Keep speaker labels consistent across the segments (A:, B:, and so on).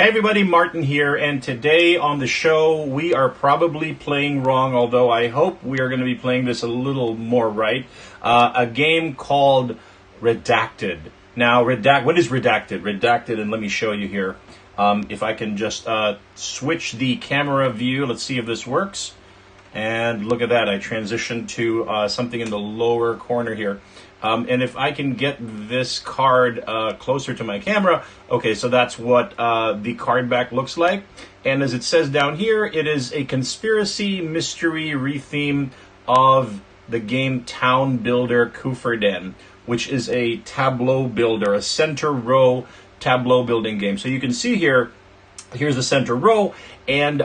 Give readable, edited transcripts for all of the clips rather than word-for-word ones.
A: Hey everybody, Martin here, and today on the show we are probably playing wrong, although I hope we are going to be playing this a little more right. A game called Redacted. Now, what is Redacted? Redacted, and let me show you here. If I can just switch the camera view, let's see if this works. And look at that, I transitioned to something in the lower corner here. And if I can get this card closer to my camera, okay, so that's what the card back looks like. And as it says down here, it is a conspiracy mystery retheme of the game Town Builder Kuferden, which is a tableau builder, a center row tableau building game. So you can see here, here's the center row, and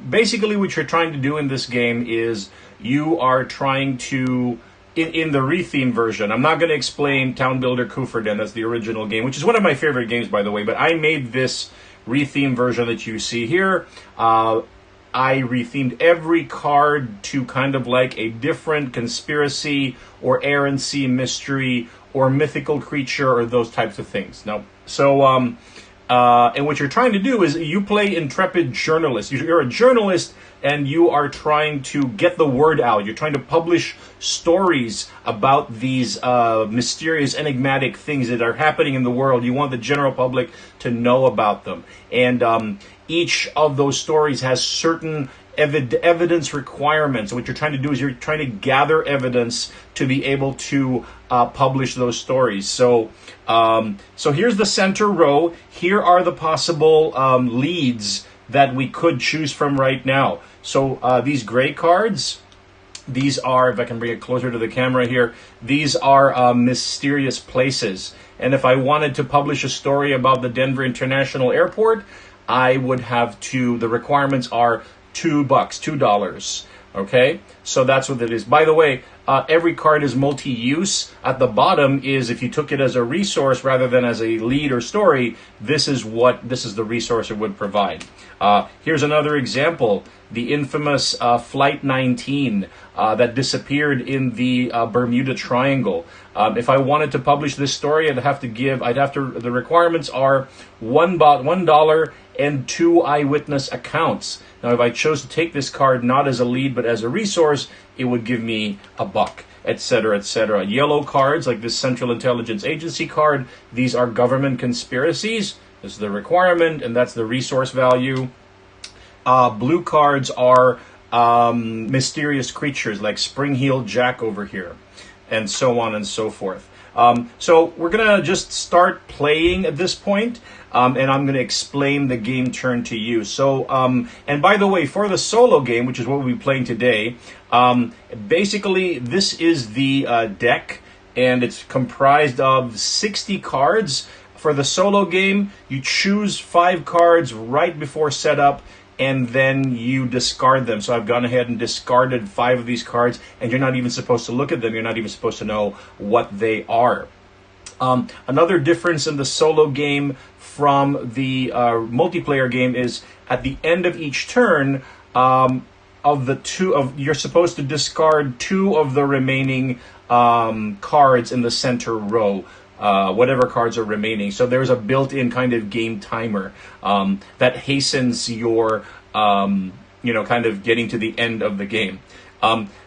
A: basically what you're trying to do in this game is you are trying to, in the retheme version, I'm not going to explain Town Builder Kuferden, that's the original game, which is one of my favorite games, by the way, but I made this retheme version that you see here. I rethemed every card to kind of like a different conspiracy or errancy mystery or mythical creature or those types of things. Now, so, and what you're trying to do is you play intrepid journalist. You're a journalist and you are trying to get the word out. You're trying to publish stories about these mysterious, enigmatic things that are happening in the world. You want the general public to know about them. And each of those stories has certain evidence requirements. What you're trying to do is you're trying to gather evidence to be able to publish those stories. So here's the center row. Here are the possible leads that we could choose from right now. So these gray cards, these are, if I can bring it closer to the camera here, these are mysterious places. And if I wanted to publish a story about the Denver International Airport, I would have to, the requirements are $2. Okay, so that's what it is. By the way, every card is multi-use. At the bottom is, if you took it as a resource rather than as a lead or story, this is the resource it would provide. Here's another example, the infamous Flight 19 that disappeared in the Bermuda Triangle. If I wanted to publish this story, the requirements are $1 and 2 eyewitness accounts. Now, if I chose to take this card not as a lead but as a resource, it would give me $1, etc., etc. Yellow cards, like this Central Intelligence Agency card, these are government conspiracies. This is the requirement, and that's the resource value. Blue cards are mysterious creatures, like Spring-Heeled Jack over here, and so on and so forth. So we're going to just start playing at this point, and I'm going to explain the game turn to you. So, and by the way, for the solo game, which is what we'll be playing today, basically this is the deck, and it's comprised of 60 cards. For the solo game, you choose 5 cards right before setup, and then you discard them. So I've gone ahead and discarded 5 of these cards, and you're not even supposed to look at them. You're not even supposed to know what they are. Another difference in the solo game from the multiplayer game is at the end of each turn, you're supposed to discard 2 of the remaining cards in the center row. Whatever cards are remaining. So there's a built-in kind of game timer that hastens your, kind of getting to the end of the game.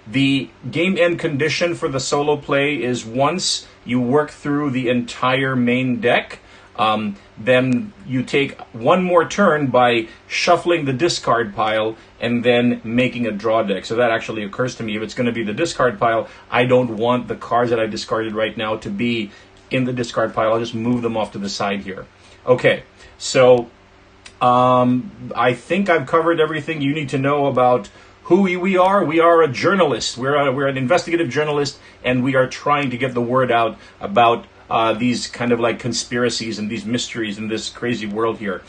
A: The game end condition for the solo play is once you work through the entire main deck, then you take one more turn by shuffling the discard pile and then making a draw deck. So that actually occurs to me, if it's going to be the discard pile, I don't want the cards that I discarded right now to be in the discard pile. I'll just move them off to the side here. Okay, so I think I've covered everything you need to know about who we are. We are a journalist. We're an investigative journalist, and we are trying to get the word out about these kind of like conspiracies and these mysteries in this crazy world here.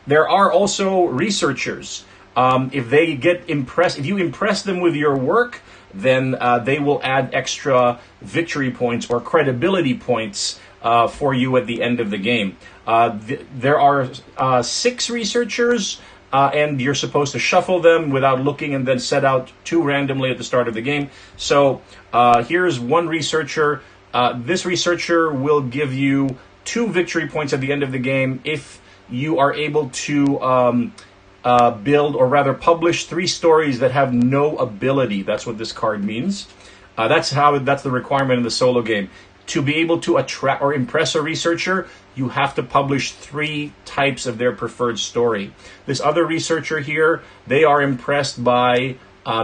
A: There are also researchers. If you impress them with your work, then they will add extra victory points or credibility points for you at the end of the game. There are 6 researchers, and you're supposed to shuffle them without looking and then set out 2 randomly at the start of the game. So here's one researcher. This researcher will give you 2 victory points at the end of the game if you are able to build, or rather publish, 3 stories that have no ability. That's what this card means. That's the requirement in the solo game. To be able to attract or impress a researcher, you have to publish 3 types of their preferred story. This other researcher here, they are impressed by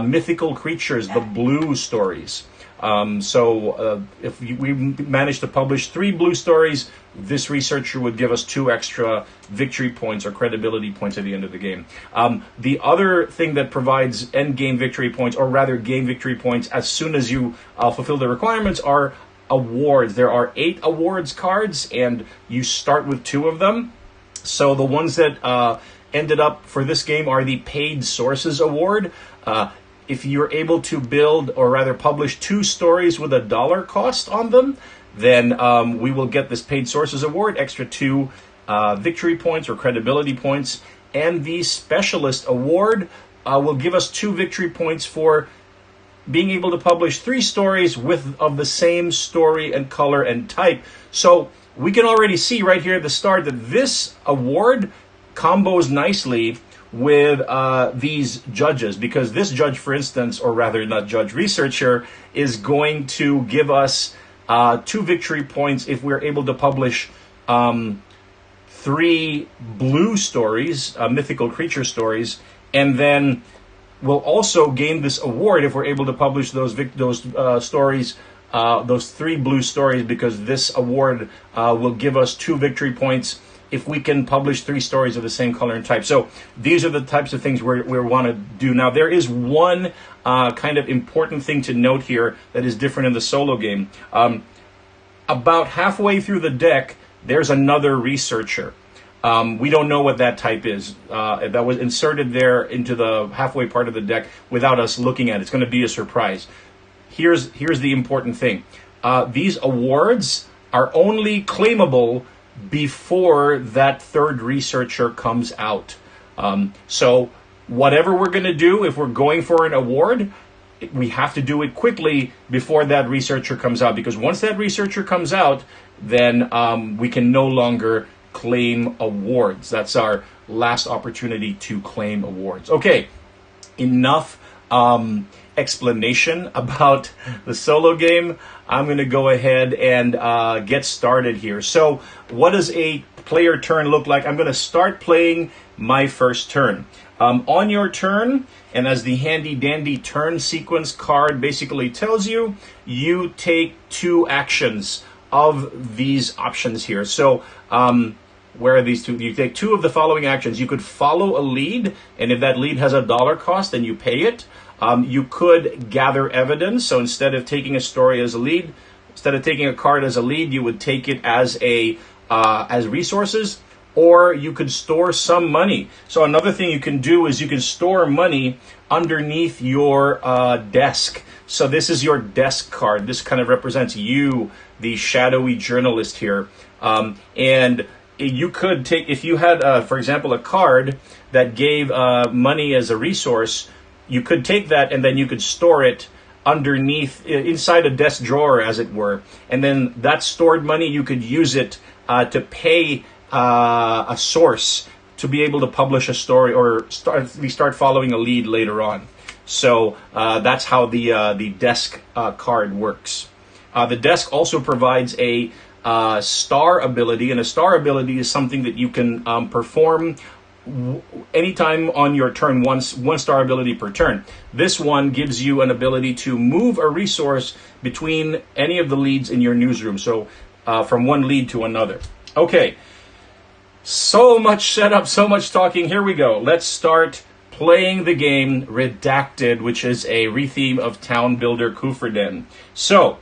A: mythical creatures, the blue stories. If we manage to publish 3 blue stories, this researcher would give us 2 extra victory points or credibility points at the end of the game. The other thing that provides end game victory points, or rather game victory points, as soon as you fulfill the requirements, are awards. There are 8 awards cards, and you start with 2 of them. So the ones that ended up for this game are the Paid Sources Award. If you're able to build, or rather publish, 2 stories with a $1 cost on them, then we will get this Paid Sources Award, extra 2 victory points or credibility points. And the Specialist Award will give us 2 victory points for being able to publish 3 stories of the same story and color and type. So we can already see right here at the start that this award combos nicely with these judges, because this judge, for instance, or rather not judge, researcher, is going to give us 2 victory points if we're able to publish 3 blue stories, mythical creature stories, and then we'll also gain this award if we're able to publish those stories, those 3 blue stories, because this award will give us 2 victory points if we can publish 3 stories of the same color and type. So these are the types of things we want to do. Now, there is one kind of important thing to note here that is different in the solo game. About halfway through the deck, there's another researcher. We don't know what that type is. That was inserted there into the halfway part of the deck without us looking at it. It's going to be a surprise. Here's the important thing. These awards are only claimable before that 3rd researcher comes out. So whatever we're going to do, if we're going for an award, we have to do it quickly before that researcher comes out, because once that researcher comes out, then we can no longer claim awards. That's our last opportunity to claim awards. Okay, enough explanation about the solo game. I'm going to go ahead and get started here. So what does a player turn look like? I'm going to start playing my first turn. On your turn, and as the handy dandy turn sequence card basically tells you, you take 2 actions of these options here. So where are these 2? You take 2 of the following actions. You could follow a lead, and if that lead has a $1 cost, then you pay it. You could gather evidence. So instead of taking a story as a lead, instead of taking a card as a lead, you would take it as as resources. Or you could store some money. So another thing you can do is you can store money underneath your desk. So this is your desk card. This kind of represents you, the shadowy journalist here. And you could take, if you had, for example, a card that gave money as a resource, you could take that and then you could store it underneath, inside a desk drawer, as it were. And then that stored money, you could use it to pay a source to be able to publish a story, or start following a lead later on. So that's how the desk card works. The desk also provides a star ability, and a star ability is something that you can perform anytime on your turn, one star ability per turn. This one gives you an ability to move a resource between any of the leads in your newsroom, so from one lead to another. Okay, so much setup, so much talking. Here we go. Let's start playing the game Redacted, which is a retheme of Town Builder Kufrden. So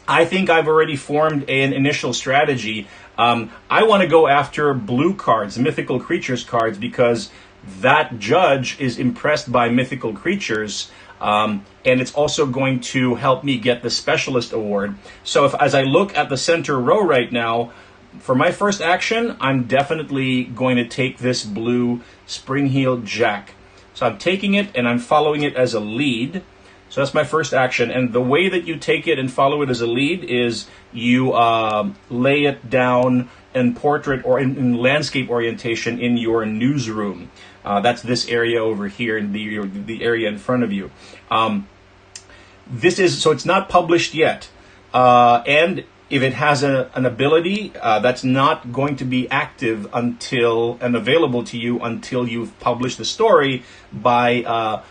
A: I think I've already formed an initial strategy. I want to go after blue cards, mythical creatures cards, because that judge is impressed by mythical creatures, and it's also going to help me get the Specialist Award. So as I look at the center row right now, for my first action, I'm definitely going to take this blue Spring-Heeled Jack. So I'm taking it and I'm following it as a lead. So that's my first action. And the way that you take it and follow it as a lead is you lay it down in portrait or in landscape orientation in your newsroom. That's this area over here, in the area in front of you. So it's not published yet, and if it has an ability, that's not going to be active until and available to you until you've published the story by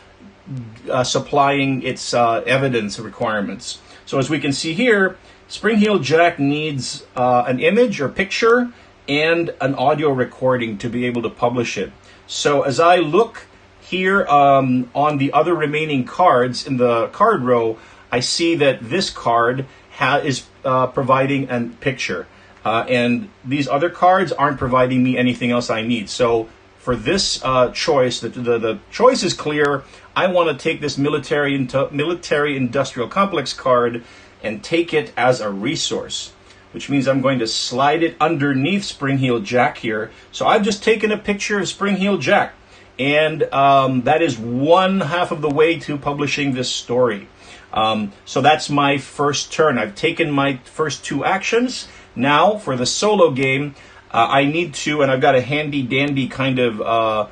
A: supplying its evidence requirements. So as we can see here, Spring-Heeled Jack needs an image or picture and an audio recording to be able to publish it. So as I look here on the other remaining cards in the card row, I see that this card is providing a picture. And these other cards aren't providing me anything else I need. So for this choice, the choice is clear. I want to take this military industrial complex card and take it as a resource, which means I'm going to slide it underneath Spring-Heeled Jack here. So I've just taken a picture of Spring-Heeled Jack, and that is one half of the way to publishing this story. So that's my first turn. I've taken my first two actions. Now for the solo game, I need to, and I've got a handy dandy kind of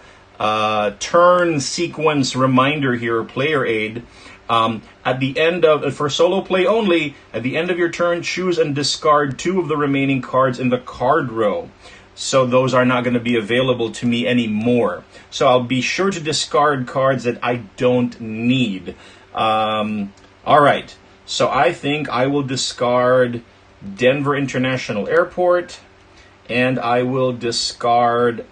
A: turn sequence reminder here, player aid. At the end of, for solo play only, at the end of your turn, choose and discard 2 of the remaining cards in the card row. So those are not going to be available to me anymore. So I'll be sure to discard cards that I don't need. All right, so I think I will discard Denver International Airport, and I will discard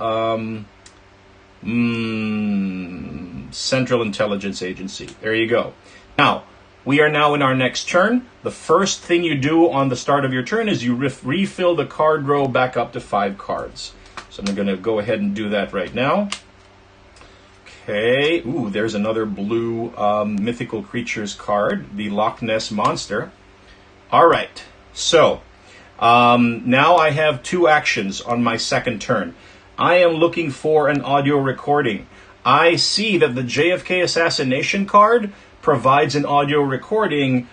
A: Central Intelligence Agency. There you go. Now, we are now in our next turn. The first thing you do on the start of your turn is you refill the card row back up to 5 cards. So I'm going to go ahead and do that right now. Okay, ooh, there's another blue mythical creatures card, the Loch Ness Monster. All right, so now I have 2 actions on my second turn. I am looking for an audio recording. I see that the JFK Assassination card provides an audio recording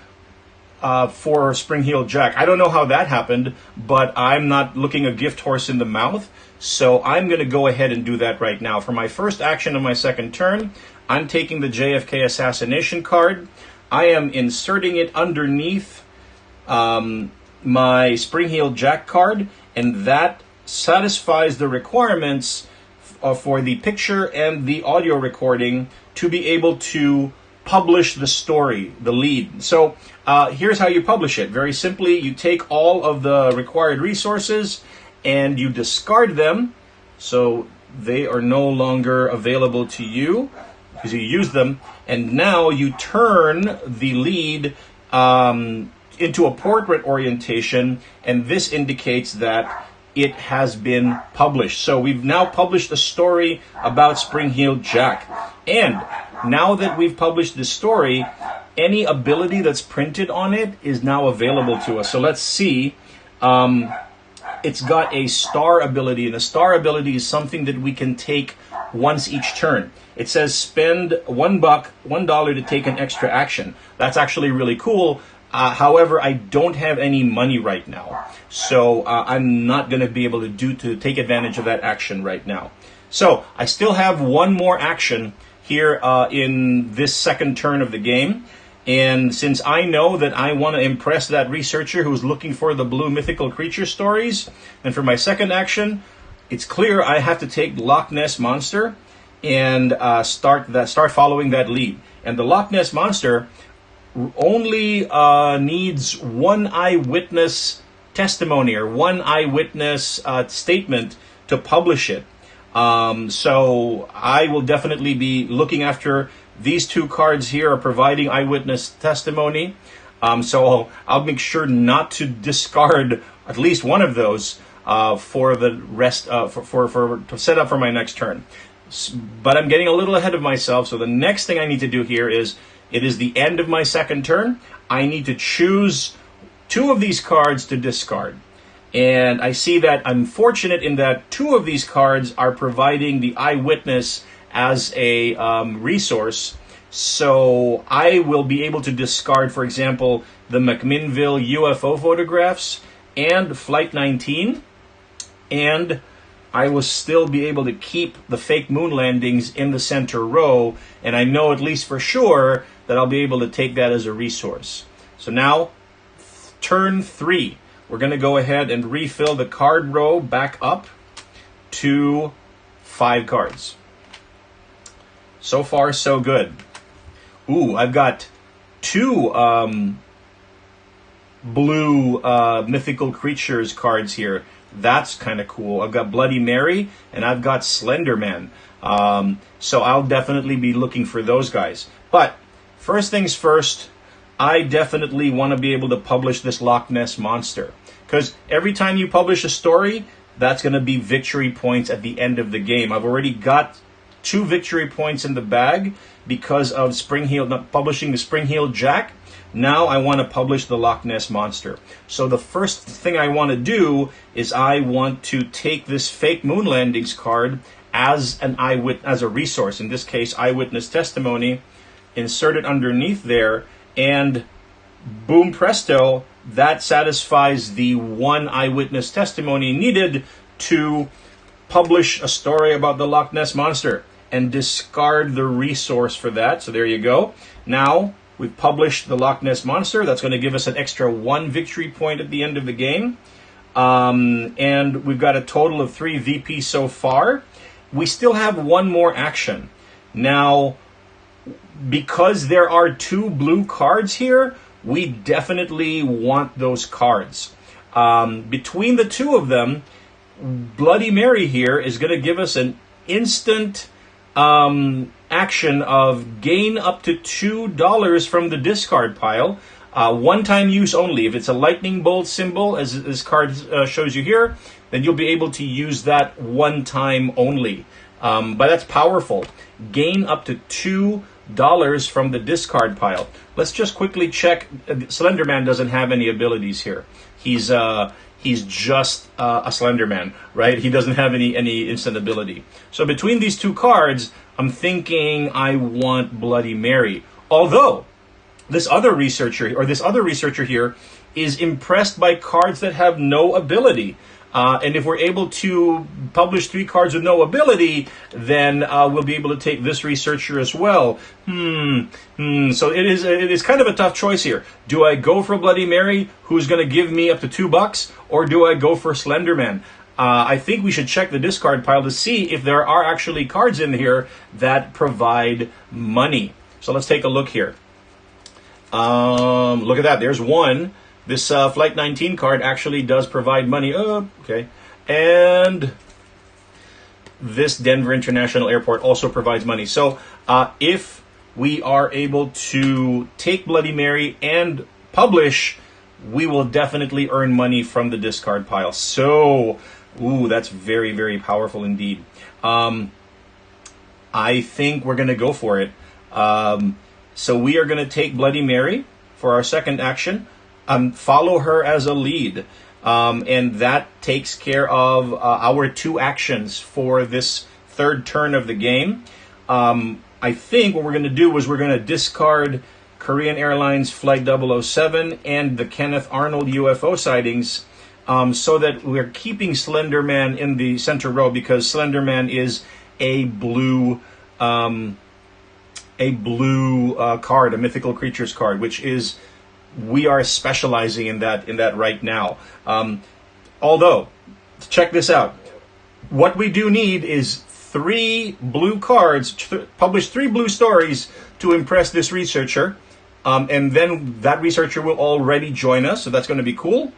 A: for Spring-Heeled Jack. I don't know how that happened, but I'm not looking a gift horse in the mouth. So I'm going to go ahead and do that right now. For my first action on my second turn, I'm taking the JFK Assassination card. I am inserting it underneath my Spring-Heeled Jack card, and that satisfies the requirements for the picture and the audio recording to be able to publish the story, the lead. So here's how you publish it. Very simply, you take all of the required resources and you discard them, so they are no longer available to you because you use them, and now you turn the lead into a portrait orientation, and this indicates that it has been published. So we've now published a story about Spring-Heeled Jack, and now that we've published this story, any ability that's printed on it is now available to us. So let's see. It's got a star ability, and a star ability is something that we can take once each turn. It says spend $1 to take an extra action. That's actually really cool. However, I don't have any money right now, so I'm not going to be able to take advantage of that action right now. So I still have one more action here in this second turn of the game. And since I know that I want to impress that researcher who's looking for the blue mythical creature stories, and for my second action, it's clear I have to take Loch Ness Monster and start following that lead. And the Loch Ness Monster only needs one eyewitness testimony or one eyewitness statement to publish it. So I will definitely be looking after these 2 cards here are providing eyewitness testimony. So I'll make sure not to discard at least one of those for the rest to set up for my next turn. But I'm getting a little ahead of myself. So the next thing I need to do here is, it is the end of my second turn. I need to choose 2 of these cards to discard. And I see that I'm fortunate in that 2 of these cards are providing the eyewitness as a resource. So I will be able to discard, for example, the McMinnville UFO photographs and Flight 19. and I will still be able to keep the fake moon landings in the center row, and I know at least for sure that I'll be able to take that as a resource. So now, turn 3. We're going to go ahead and refill the card row back up to 5 cards. So far, so good. Ooh, I've got 2 blue mythical creatures cards here. That's kind of cool. I've got Bloody Mary and I've got Slender Man. So I'll definitely be looking for those guys. But first things first, I definitely want to be able to publish this Loch Ness Monster. Because every time you publish a story, that's going to be victory points at the end of the game. I've already got 2 victory points in the bag because of publishing the Spring-Heeled Jack. Now I want to publish the Loch Ness Monster. So the first thing I want to do is I want to take this fake moon landings card as a resource. In this case, eyewitness testimony. Insert it underneath there, and boom presto, that satisfies the 1 eyewitness testimony needed to publish a story about the Loch Ness Monster and discard the resource for that. So there you go. Now we've published the Loch Ness Monster. That's going to give us an extra 1 victory point at the end of the game. And we've got a total of 3 VP so far. We still have 1 more action. Now, because there are 2 blue cards here, we definitely want those cards. Between the 2 of them, Bloody Mary here is going to give us an instant action of gain up to $2 from the discard pile. One-time use only. If it's a lightning bolt symbol, as this card shows you here, then you'll be able to use that one time only. But that's powerful. Gain up to $2 from the discard pile. Let's just quickly check. Slender Man doesn't have any abilities here. He's just a Slender Man, right? He doesn't have any instant ability. So between these 2 cards, I'm thinking I want Bloody Mary. Although this other researcher here is impressed by cards that have no ability. And if we're able to publish 3 cards with no ability, then we'll be able to take this researcher as well. So it is kind of a tough choice here. Do I go for Bloody Mary, who's going to give me up to $2, or do I go for Slender Man? I think we should check the discard pile to see if there are actually cards in here that provide money. So let's take a look here. Look at that. There's one. This Flight 19 card actually does provide money. Okay. And this Denver International Airport also provides money. So if we are able to take Bloody Mary and publish, we will definitely earn money from the discard pile. So, that's very, very powerful indeed. I think we're going to go for it. So we are going to take Bloody Mary for our second action. Follow her as a lead. And that takes care of our 2 actions for this third turn of the game. I think what we're going to do is we're going to discard Korean Airlines Flight 007 and the Kenneth Arnold UFO sightings, so that we're keeping Slender Man in the center row, because Slender Man is a blue card, a mythical creatures card, which is, we are specializing in that right now. Although, check this out. What we do need is 3 blue cards, publish 3 blue stories to impress this researcher. And then that researcher will already join us, so that's going to be cool.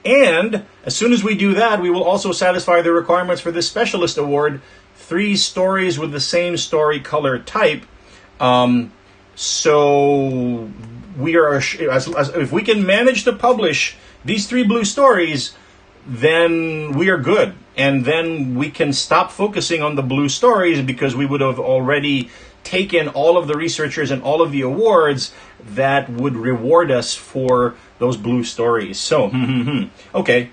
A: And as soon as we do that, we will also satisfy the requirements for this specialist award, 3 stories with the same story color type. So we are, if we can manage to publish these 3 blue stories, then we are good. And then we can stop focusing on the blue stories, because we would have already taken all of the researchers and all of the awards that would reward us for those blue stories. So, okay,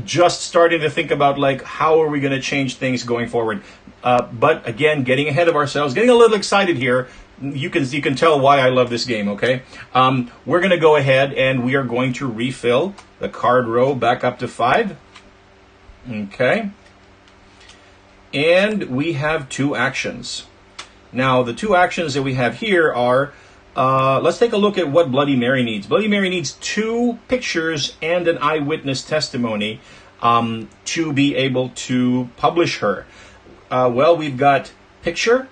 A: just starting to think about, like, how are we going to change things going forward. But again, getting ahead of ourselves, getting a little excited here. You can tell why I love this game, okay? We're going to go ahead and we are going to refill the card row back up to 5. Okay. And we have 2 actions. Now, the 2 actions that we have here are, let's take a look at what Bloody Mary needs. Bloody Mary needs 2 pictures and an eyewitness testimony to be able to publish her. Well, we've got picture,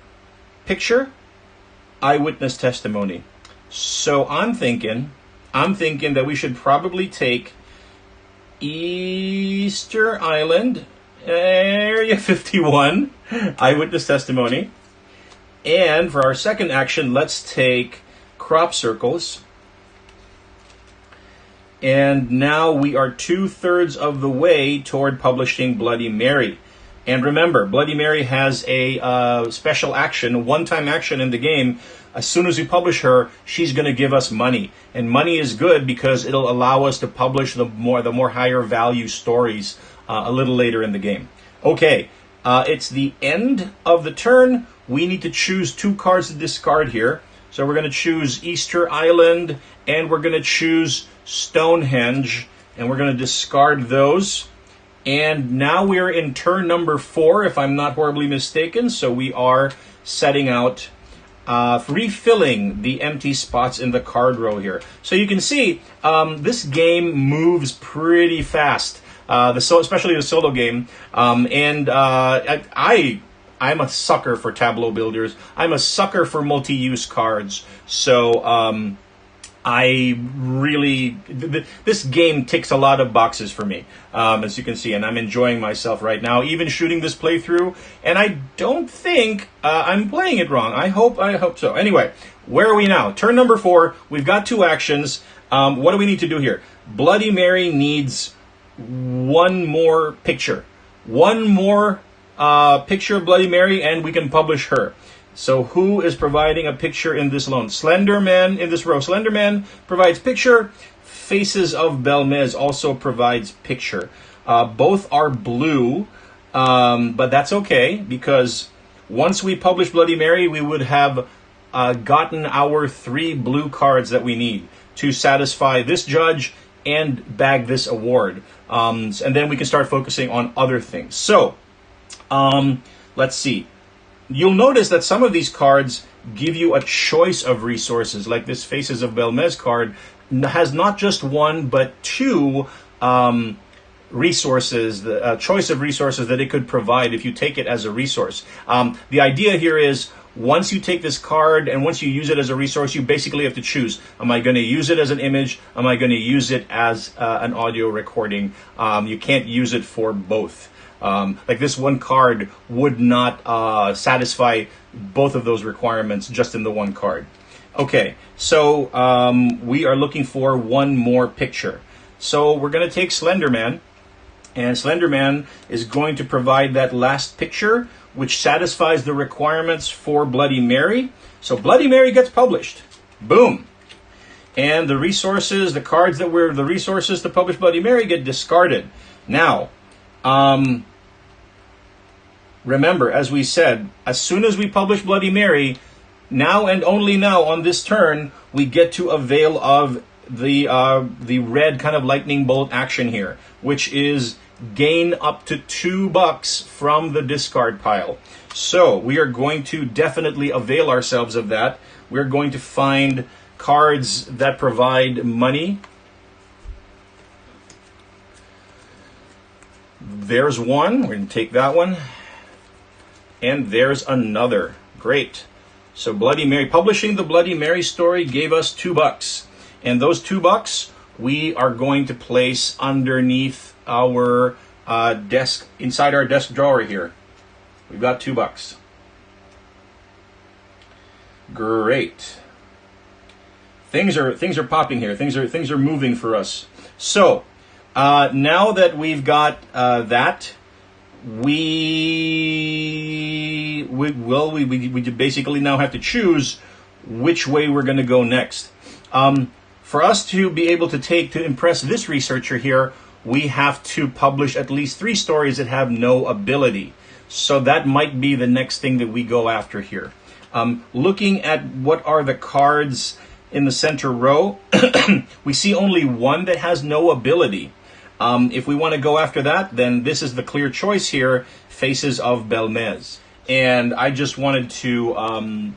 A: eyewitness testimony. So I'm thinking that we should probably take Easter Island, Area 51, eyewitness testimony. And for our second action, let's take crop circles. And now we are 2/3 of the way toward publishing Bloody Mary. And remember, Bloody Mary has a special action, a one-time action in the game. As soon as we publish her, she's going to give us money. And money is good because it'll allow us to publish the more higher value stories a little later in the game. Okay, it's the end of the turn. We need to choose 2 cards to discard here. So we're going to choose Easter Island and we're going to choose Stonehenge. And we're going to discard those. And now we're in turn number 4, if I'm not horribly mistaken. So we are setting out, refilling the empty spots in the card row here. So you can see this game moves pretty fast, especially the solo game. I'm a sucker for tableau builders. I'm a sucker for multi-use cards. So this game ticks a lot of boxes for me, as you can see, and I'm enjoying myself right now, even shooting this playthrough, and I don't think I'm playing it wrong. I hope so. Anyway, where are we now? Turn number 4. We've got 2 actions. What do we need to do here? Bloody Mary needs 1 more picture. 1 more picture of Bloody Mary, and we can publish her. So who is providing a picture in this loan? Slenderman in this row. Slenderman provides picture. Faces of Belmez also provides picture. Both are blue, but that's okay because once we publish Bloody Mary, we would have gotten our 3 blue cards that we need to satisfy this judge and bag this award. And then we can start focusing on other things. So let's see. You'll notice that some of these cards give you a choice of resources, like this Faces of Belmez card has not just 1, but 2 resources, the choice of resources that it could provide if you take it as a resource. The idea here is once you take this card and once you use it as a resource, you basically have to choose. Am I going to use it as an image? Am I going to use it as an audio recording? You can't use it for both. Like this one card would not satisfy both of those requirements just in the 1 card. Okay, so we are looking for 1 more picture. So we're going to take Slenderman, and Slenderman is going to provide that last picture, which satisfies the requirements for Bloody Mary. So Bloody Mary gets published. Boom. And the resources, the cards that were the resources to publish Bloody Mary get discarded. Now, remember, as we said, as soon as we publish Bloody Mary, now and only now on this turn, we get to avail of the red kind of lightning bolt action here, which is gain up to $2 from the discard pile. So we are going to definitely avail ourselves of that. We're going to find cards that provide money. There's one. We're going to take that one. And there's another. Great. So Bloody Mary, publishing the Bloody Mary story gave us $2. And those $2 we are going to place underneath our desk, inside our desk drawer here. We've got $2. Great. Things are popping here. Things are moving for us. So now that we've got that, we basically now have to choose which way we're going to go next. For us to be able to impress this researcher here, we have to publish at least 3 stories that have no ability. So that might be the next thing that we go after here. Looking at what are the cards in the center row, we see only 1 that has no ability. If we want to go after that, then this is the clear choice here, Faces of Belmez. And I just wanted to,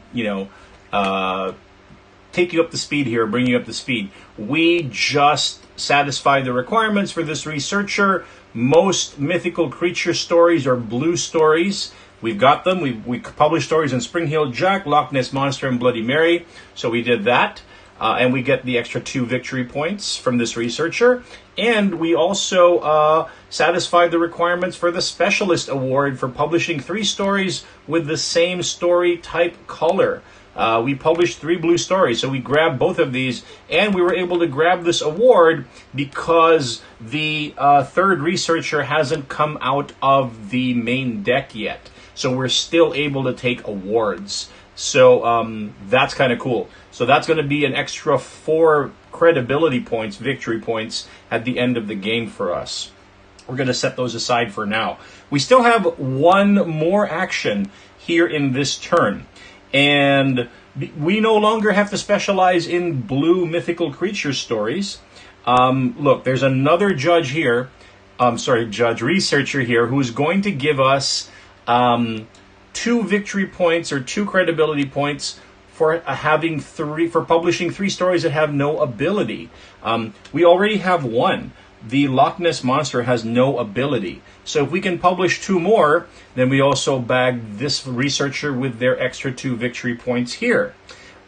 A: take you up to speed here, bring you up to speed. We just satisfied the requirements for this researcher. Most mythical creature stories are blue stories. We've got them. We published stories in Spring-Heeled Jack, Loch Ness Monster, and Bloody Mary. So we did that. And we get the extra 2 victory points from this researcher. And we also satisfied the requirements for the Specialist Award for publishing 3 stories with the same story type color. We published 3 blue stories, so we grabbed both of these, and we were able to grab this award because the 3rd researcher hasn't come out of the main deck yet. So we're still able to take awards. So that's kind of cool. So that's going to be an extra 4 credibility points, victory points, at the end of the game for us. We're going to set those aside for now. We still have 1 more action here in this turn. And we no longer have to specialize in blue mythical creature stories. Look, there's another researcher here who's going to give us 2 victory points or 2 credibility points for publishing 3 stories that have no ability. We already have 1. The Loch Ness Monster has no ability. So if we can publish 2 more, then we also bag this researcher with their extra 2 victory points here.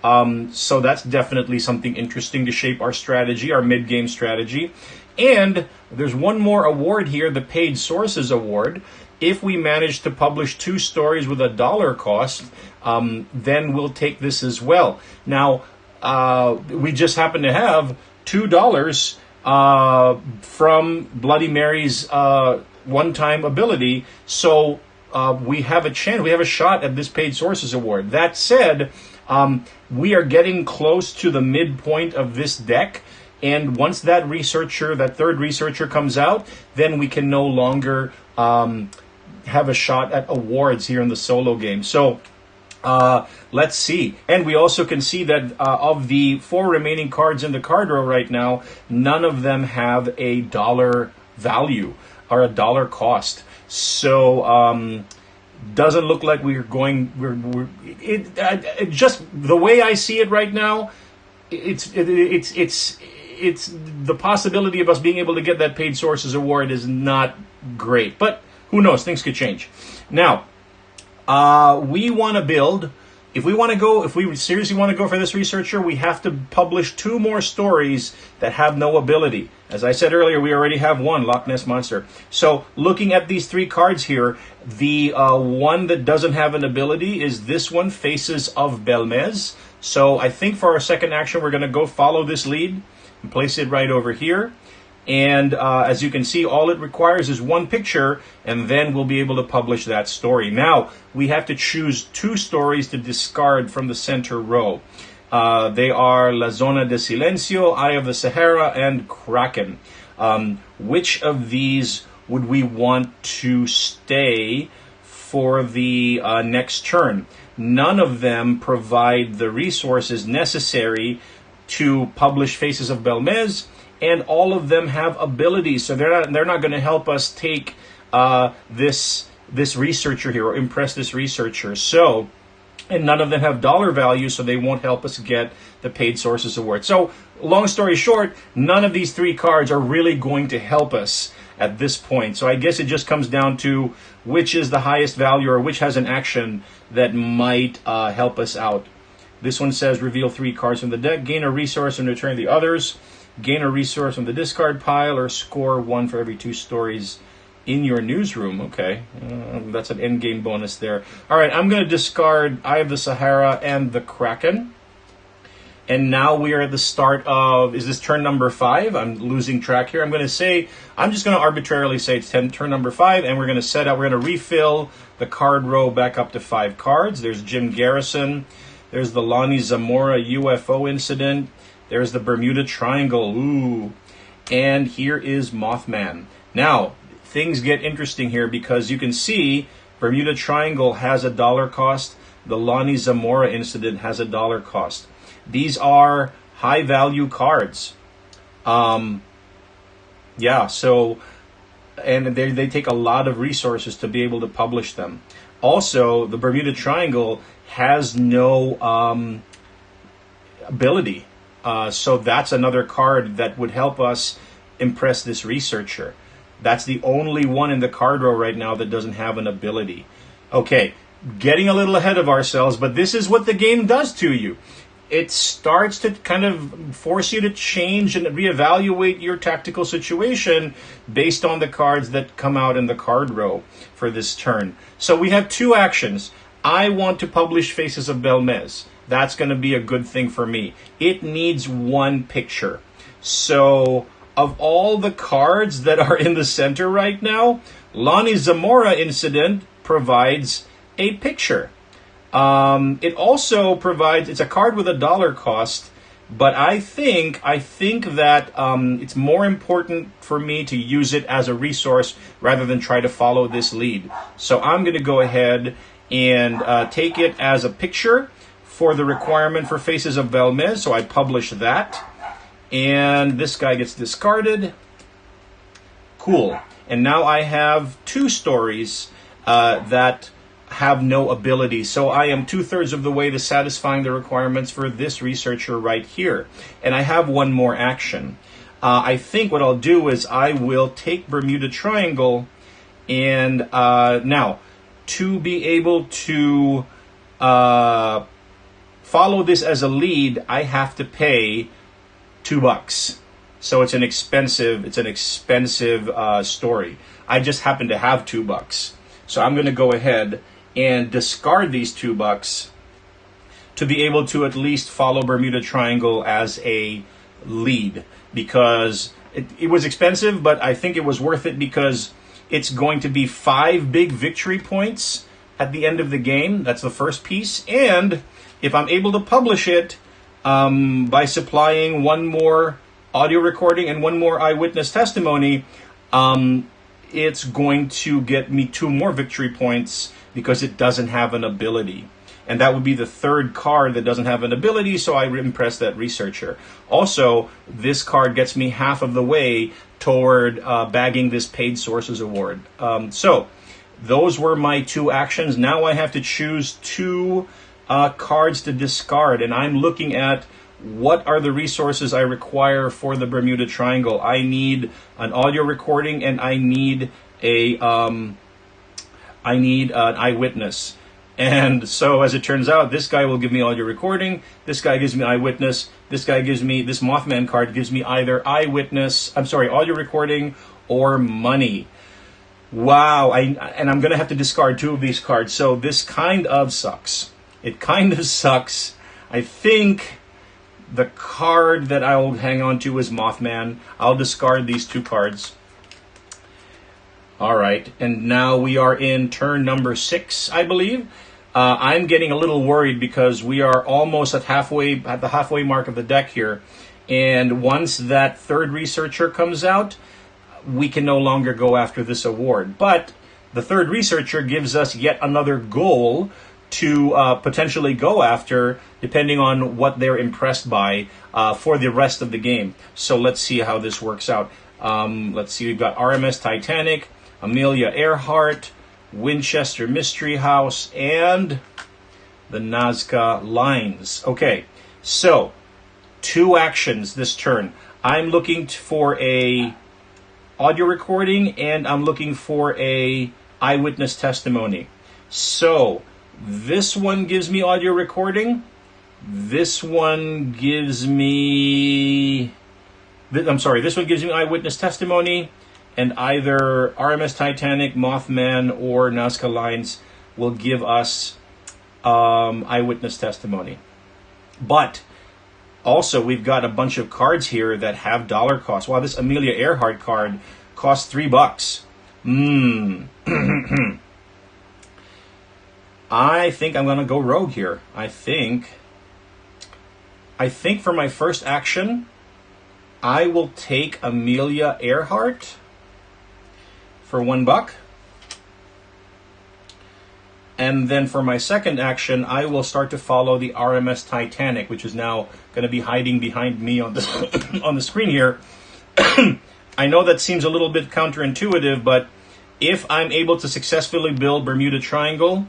A: So that's definitely something interesting to shape our strategy, our mid-game strategy. And there's 1 more award here, the Paid Sources Award. If we manage to publish 2 stories with a $1 cost, then we'll take this as well. Now, we just happen to have $2 from Bloody Mary's one-time ability, so we have a chance, we have a shot at this Paid Sources Award. That said, we are getting close to the midpoint of this deck, and once that 3rd researcher comes out, then we can no longer have a shot at awards here in the solo game. So let's see. And we also can see that of the 4 remaining cards in the card row right now, none of them have a $1 value or a $1 cost. So doesn't look like we're going. It just the way I see it right now, it's the possibility of us being able to get that Paid Sources Award is not great. But who knows? Things could change. Now, we want to build. If we seriously want to go for this researcher, we have to publish 2 more stories that have no ability. As I said earlier, we already have 1, Loch Ness Monster. So looking at these 3 cards here, the one that doesn't have an ability is this one, Faces of Belmez. So I think for our second action, we're going to go follow this lead and place it right over here. And as you can see, all it requires is 1 picture, and then we'll be able to publish that story. Now, we have to choose 2 stories to discard from the center row. They are La Zona de Silencio, Eye of the Sahara, and Kraken. Which of these would we want to stay for the next turn? None of them provide the resources necessary to publish Faces of Belmez, and all of them have abilities, so they're not going to help us take this researcher here or impress this researcher. So, and none of them have $1 value, so they won't help us get the Paid Sources Award. So, long story short, none of these 3 cards are really going to help us at this point. So I guess it just comes down to which is the highest value or which has an action that might help us out. This one says reveal 3 cards from the deck, gain a resource and return the others. Gain a resource from the discard pile, or score 1 for every 2 stories in your newsroom. Okay, that's an endgame bonus there. All right, I'm going to discard Eye of the Sahara and the Kraken. And now we are at the start of, is this turn number 5? I'm losing track here. I'm just going to arbitrarily say it's turn number 5, and we're going to refill the card row back up to 5 cards. There's Jim Garrison. There's the Lonnie Zamora UFO incident. There's the Bermuda Triangle. Ooh. And here is Mothman. Now, things get interesting here because you can see Bermuda Triangle has a $1 cost. The Lonnie Zamora incident has a $1 cost. These are high value cards. Yeah, so, and they take a lot of resources to be able to publish them. Also, the Bermuda Triangle has no ability. So that's another card that would help us impress this researcher. That's the only one in the card row right now that doesn't have an ability. Okay, getting a little ahead of ourselves, but this is what the game does to you. It starts to kind of force you to change and reevaluate your tactical situation based on the cards that come out in the card row for this turn. So we have two actions. I want to publish Faces of Belmez. That's going to be a good thing for me. It needs one picture. So of all the cards that are in the center right now, Lonnie Zamora Incident provides a picture. It also provides, it's a card with a dollar cost, but I think that it's more important for me to use it as a resource rather than try to follow this lead. So I'm going to go ahead and take it as a picture for the requirement for Faces of Belmez. So I publish that, and this guy gets discarded. Cool. And now I have two stories that have no ability. So I am 2/3 of the way to satisfying the requirements for this researcher right here. And I have one more action. I think what I'll do is I will take Bermuda Triangle, and now to be able to follow this as a lead, I have to pay $2. So it's an expensive story. I just happen to have $2. So I'm going to go ahead and discard these $2 to be able to at least follow Bermuda Triangle as a lead, because it was expensive, but I think it was worth it because it's going to be 5 big victory points at the end of the game. That's the first piece. And if I'm able to publish it by supplying one more audio recording and one more eyewitness testimony, it's going to get me 2 more victory points because it doesn't have an ability. And that would be the third card that doesn't have an ability, so I impress that researcher. Also, this card gets me half of the way toward bagging this Paid Sources Award. So, those were my 2 actions. Now I have to choose 2 cards to discard, and I'm looking at what are the resources I require for the Bermuda Triangle. I need an audio recording, and I need an eyewitness. And so, as it turns out, this guy will give me audio recording, this guy gives me eyewitness, this Mothman card gives me either audio recording or money. Wow, and I'm going to have to discard 2 of these cards, so this kind of sucks. It kind of sucks. I think the card that I will hang on to is Mothman. I'll discard these 2 cards. All right, and now we are in turn number 6, I believe. I'm getting a little worried because we are almost at the halfway mark of the deck here. And once that third researcher comes out, we can no longer go after this award. But the third researcher gives us yet another goal to potentially go after, depending on what they're impressed by for the rest of the game. So let's see how this works out. Let's see, we've got RMS Titanic, Amelia Earhart, Winchester Mystery House, and the Nazca Lines. Okay, so 2 actions this turn. I'm looking for a audio recording, and I'm looking for a eyewitness testimony. So this one gives me audio recording. This one gives me eyewitness testimony. And either RMS Titanic, Mothman, or Nazca Lines will give us eyewitness testimony. But also, we've got a bunch of cards here that have dollar costs. Wow, this Amelia Earhart card costs $3. I think I'm going to go rogue here. I think for my first action, I will take Amelia Earhart for $1. And then for my second action, I will start to follow the RMS Titanic, which is now going to be hiding behind me on the on the screen here, I know that seems a little bit counterintuitive, but if I'm able to successfully build Bermuda Triangle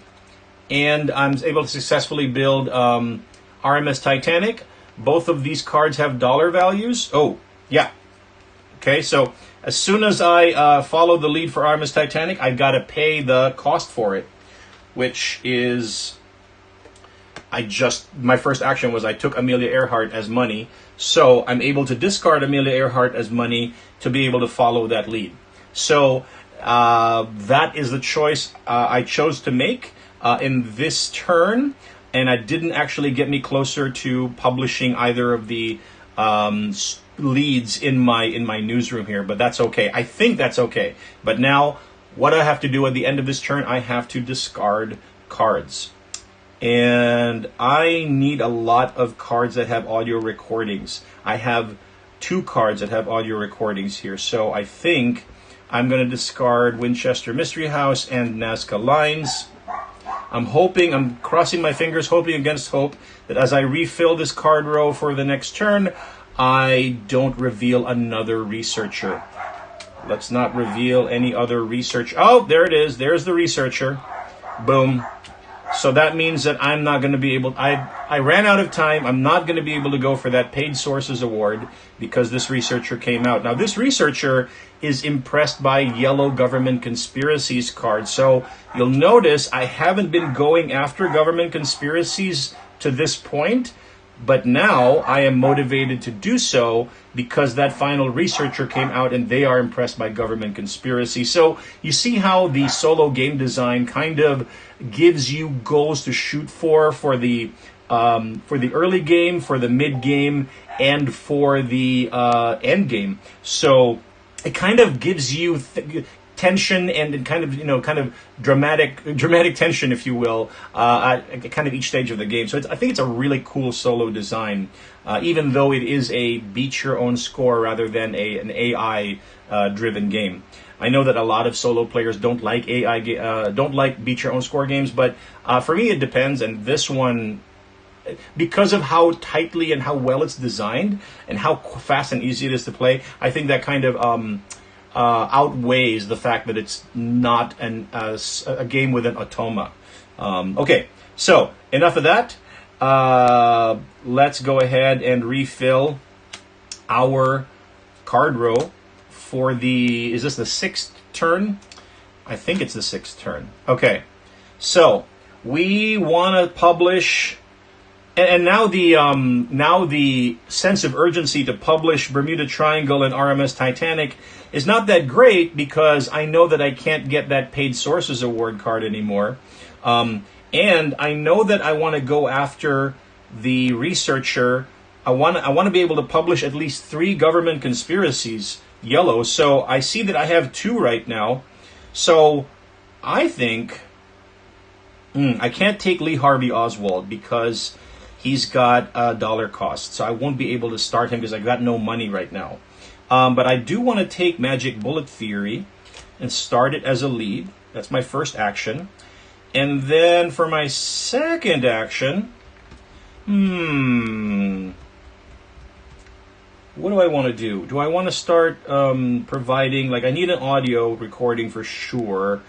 A: and I'm able to successfully build RMS Titanic, both of these cards have dollar values. Oh, yeah. Okay, so as soon as I follow the lead for RMS Titanic, I've got to pay the cost for it, which is... my first action was I took Amelia Earhart as money, so I'm able to discard Amelia Earhart as money to be able to follow that lead. So that is the choice I chose to make in this turn, and it didn't actually get me closer to publishing either of the leads in my newsroom here, but that's okay. I think that's okay. But now, what I have to do at the end of this turn, I have to discard cards. And I need a lot of cards that have audio recordings. I have 2 cards that have audio recordings here. So I think I'm going to discard Winchester Mystery House and Nazca Lines. I'm crossing my fingers, hoping against hope, that as I refill this card row for the next turn, I don't reveal another researcher. Let's not reveal any other research. Oh, there it is. There's the researcher. Boom. So that means that I'm not going to be able... I ran out of time. I'm not going to be able to go for that Paid Sources Award because this researcher came out. Now, this researcher is impressed by Yellow Government Conspiracies card. So you'll notice I haven't been going after government conspiracies to this point, but now I am motivated to do so because that final researcher came out and they are impressed by government conspiracy. So you see how the solo game design kind of gives you goals to shoot for the early game, for the mid game, and for the end game. So it kind of gives you tension and kind of dramatic tension, if you will, at kind of each stage of the game. So I think it's a really cool solo design, even though it is a beat your own score rather than an AI driven game. I know that a lot of solo players don't like don't like beat your own score games, but for me it depends. And this one, because of how tightly and how well it's designed and how fast and easy it is to play, I think that kind of outweighs the fact that it's not a game with an automa. Okay, so enough of that. Let's go ahead and refill our card row for is this the 6th turn? I think it's the 6th turn. Okay, so we want to publish, and now the sense of urgency to publish Bermuda Triangle and RMS Titanic is not that great because I know that I can't get that Paid Sources Award card anymore. And I know that I want to go after the researcher. I want to be able to publish at least 3 government conspiracies, yellow. So I see that I have 2 right now. So I think I can't take Lee Harvey Oswald because he's got a dollar cost. So I won't be able to start him because I got no money right now. But I do want to take Magic Bullet Theory and start it as a lead. That's my first action. And then for my second action, what do I want to do? Do I want to start providing, I need an audio recording for sure,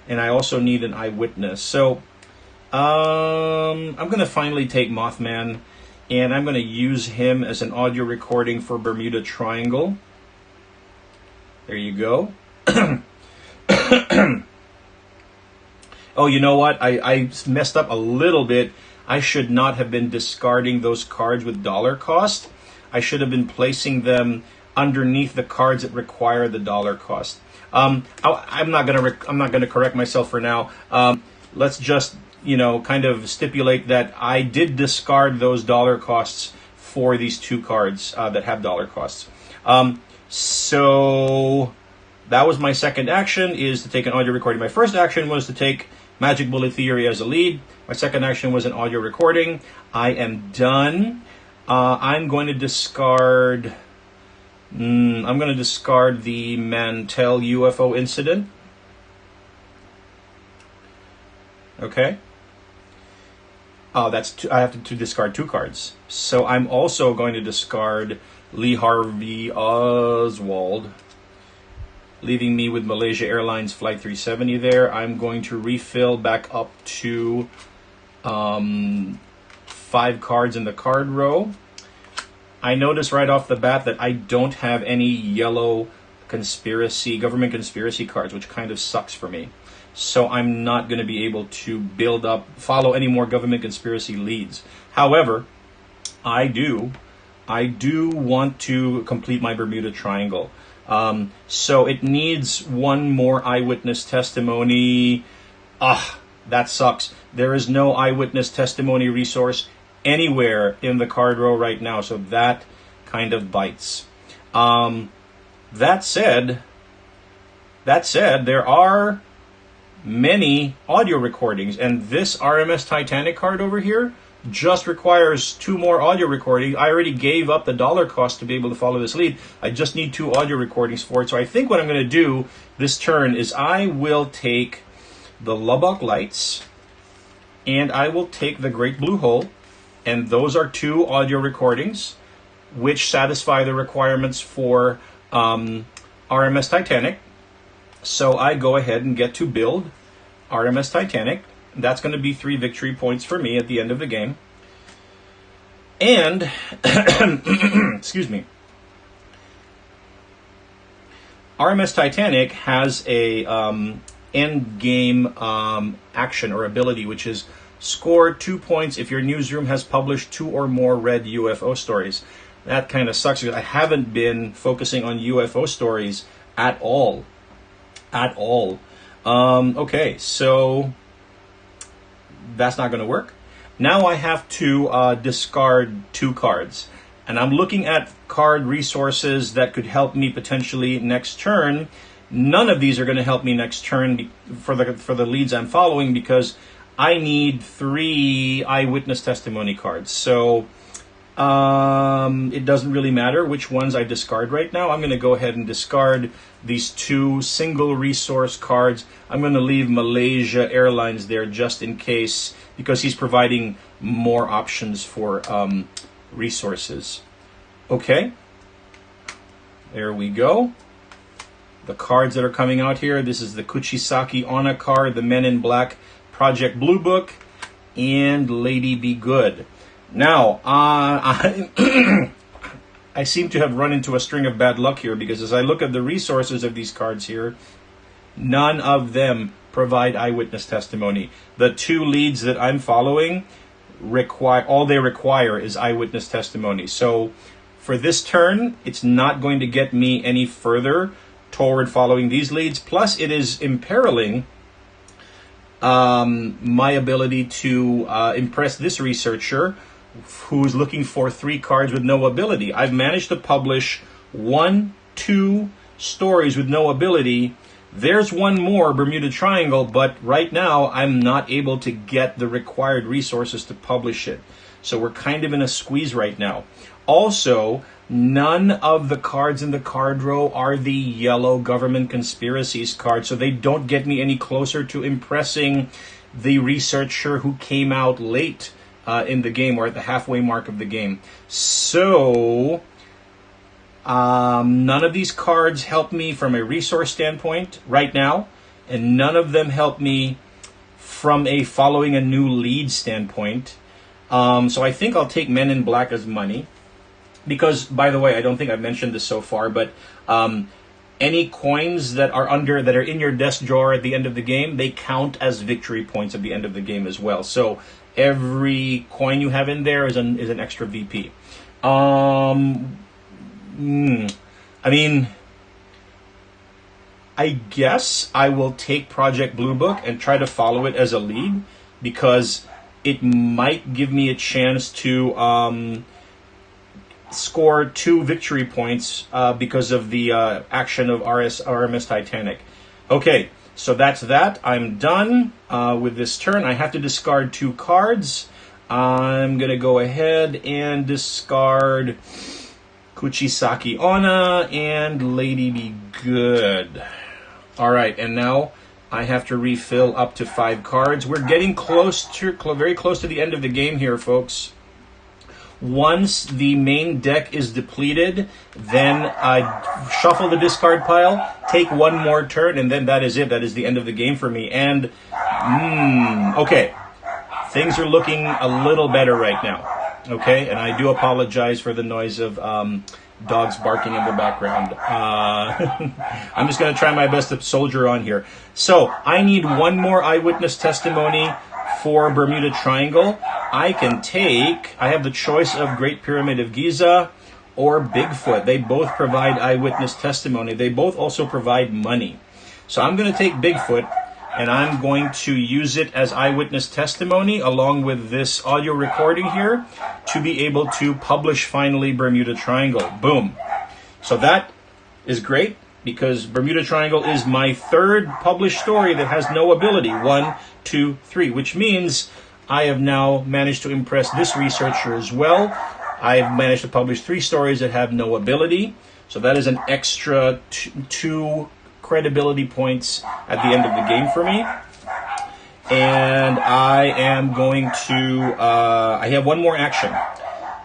A: and I also need an eyewitness. So I'm going to finally take Mothman, and I'm going to use him as an audio recording for Bermuda Triangle. There you go. Oh, you know what? I messed up a little bit. I should not have been discarding those cards with dollar cost. I should have been placing them underneath the cards that require the dollar cost. I'm not gonna correct myself for now. Let's just kind of stipulate that I did discard those dollar costs for these 2 cards that have dollar costs. So that was my second action, is to take an audio recording. My first action was to take Magic Bullet Theory as a lead. My second action was an audio recording. I am done. I'm going to discard... I'm going to discard the Mantell UFO incident. Okay. I have to discard 2 cards. So I'm also going to discard Lee Harvey Oswald. leaving me with Malaysia Airlines Flight 370 there. I'm going to refill back up to 5 cards in the card row. I notice right off the bat that I don't have any yellow government conspiracy cards, which kind of sucks for me. So I'm not going to be able to follow any more government conspiracy leads. However, I do want to complete my Bermuda Triangle. So it needs one more eyewitness testimony. That sucks. There is no eyewitness testimony resource anywhere in the card row right now, so that kind of bites. That said, there are many audio recordings, and this RMS Titanic card over here just requires 2 more audio recordings. I already gave up the dollar cost to be able to follow this lead. I just need 2 audio recordings for it. So I think what I'm going to do this turn is I will take the Lubbock Lights and I will take the Great Blue Hole, and those are 2 audio recordings which satisfy the requirements for RMS Titanic. So I go ahead and get to build RMS Titanic. That's going to be 3 victory points for me at the end of the game. And, excuse me, RMS Titanic has a end game action or ability, which is score 2 points if your newsroom has published 2 or more red UFO stories. That kind of sucks because I haven't been focusing on UFO stories at all. Okay, so that's not going to work. Now I have to discard 2 cards. And I'm looking at card resources that could help me potentially next turn. None of these are going to help me next turn for the leads I'm following, because I need 3 eyewitness testimony cards. So it doesn't really matter which ones I discard right now. I'm going to go ahead and discard these 2 single resource cards. I'm going to leave Malaysia Airlines there just in case, because he's providing more options for resources. Okay, there we go. The cards that are coming out here, this is the Kuchisaki Onna card, the Men in Black Project Blue Book, and Lady Be Good. Now, I seem to have run into a string of bad luck here, because as I look at the resources of these cards here, none of them provide eyewitness testimony. The 2 leads that I'm following all they require is eyewitness testimony. So for this turn, it's not going to get me any further toward following these leads. Plus, it is imperiling my ability to impress this researcher who's looking for 3 cards with no ability. I've managed to publish 1, 2 stories with no ability. There's 1 more, Bermuda Triangle, but right now I'm not able to get the required resources to publish it. So we're kind of in a squeeze right now. Also, none of the cards in the card row are the yellow government conspiracies cards, so they don't get me any closer to impressing the researcher who came out late in the game, or at the halfway mark of the game. So none of these cards help me from a resource standpoint right now, and none of them help me from a following a new lead standpoint. So I think I'll take Men in Black as money, because, by the way, I don't think I've mentioned this so far, but any coins that are in your desk drawer at the end of the game, they count as victory points at the end of the game as well. So every coin you have in there is an extra VP. I mean, I guess I will take Project Blue Book and try to follow it as a lead, because it might give me a chance to score 2 victory points because of the action of RMS Titanic. Okay, so that's that. I'm done with this turn. I have to discard 2 cards. I'm going to go ahead and discard Kuchisaki Onna and Lady Be Good. All right, and now I have to refill up to 5 cards. We're getting very close to the end of the game here, folks. Once the main deck is depleted, then I shuffle the discard pile, take one more turn, and then that is it. That is the end of the game for me. And, okay. Things are looking a little better right now. Okay, and I do apologize for the noise of dogs barking in the background. I'm just going to try my best to soldier on here. So, I need one more eyewitness testimony for Bermuda Triangle. I have the choice of Great Pyramid of Giza or Bigfoot. They both provide eyewitness testimony. They both also provide money. So I'm going to take Bigfoot, and I'm going to use it as eyewitness testimony along with this audio recording here to be able to publish finally Bermuda Triangle. Boom. So that is great because Bermuda Triangle is my third published story that has no ability. 1, 2, 3, which means I have now managed to impress this researcher as well. I've managed to publish 3 stories that have no ability. So that is an extra 2 credibility points at the end of the game for me. And I am going to, I have one more action.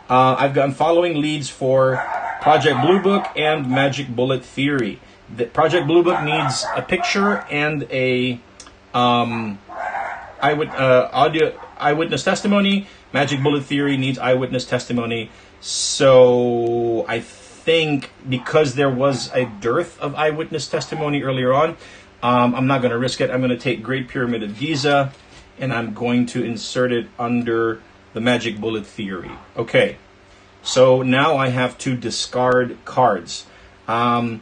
A: I'm following leads for Project Blue Book and Magic Bullet Theory. The Project Blue Book needs a picture and a eyewitness testimony. Magic Bullet Theory needs eyewitness testimony. So I think because there was a dearth of eyewitness testimony earlier on, I'm not going to risk it. I'm going to take Great Pyramid of Giza, and I'm going to insert it under the Magic Bullet Theory. Okay, so now I have to discard cards. I